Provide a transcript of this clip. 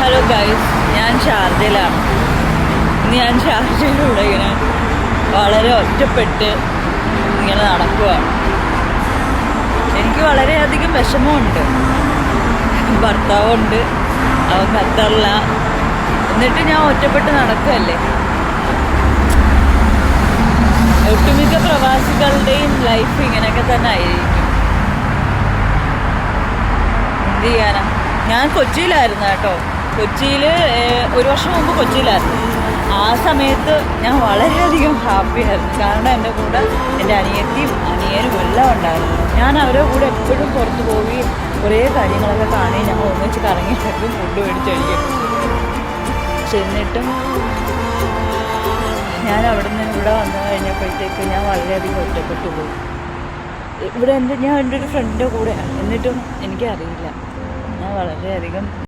Hello guys, ഞാൻ ഷാർജയിലാണ്. ഞാൻ ഷാർജയിലൂടെ ഇങ്ങനെ വളരെ ഒറ്റപ്പെട്ട് ഇങ്ങനെ നടക്കുകയാണ്. എനിക്ക് വളരെയധികം വിഷമമുണ്ട്. ഭർത്താവുണ്ട്, അവൻ ഖത്തറില്ല. എന്നിട്ട് ഞാൻ ഒറ്റപ്പെട്ട് നടക്കുകയല്ലേ. ഒട്ടുമിക്ക പ്രവാസികളുടെയും ലൈഫ് ഇങ്ങനെയൊക്കെ തന്നെ ആയിരിക്കും. എന്ത് ചെയ്യാനാ? ഞാൻ കൊച്ചിയിലായിരുന്നു കേട്ടോ. കൊച്ചിയിൽ 1 വർഷം മുമ്പ് കൊച്ചിയിലായിരുന്നു. ആ സമയത്ത് ഞാൻ വളരെയധികം ഹാപ്പിയായിരുന്നു. കാരണം എൻ്റെ കൂടെ എൻ്റെ അനിയത്തിയും അനിയനും എല്ലാം ഉണ്ടായിരുന്നു. ഞാൻ അവരുടെ കൂടെ എപ്പോഴും പുറത്ത് പോവുകയും കുറേ കാര്യങ്ങളൊക്കെ കാണുകയും ഞങ്ങൾ ഒന്നിച്ച് കറങ്ങിയിട്ടൊക്കെ ഫുഡ് മേടിച്ച് കഴിക്കും. ചെന്നിട്ടും ഞാൻ അവിടെ നിന്ന് ഇവിടെ വന്നു കഴിഞ്ഞപ്പോഴത്തേക്ക് ഞാൻ വളരെയധികം ഒറ്റപ്പെട്ടു പോയി. ഞാൻ എൻ്റെ ഒരു ഫ്രണ്ടിൻ്റെ കൂടെയാണ്. എന്നിട്ടും എനിക്കറിയില്ല, ഞാൻ വളരെയധികം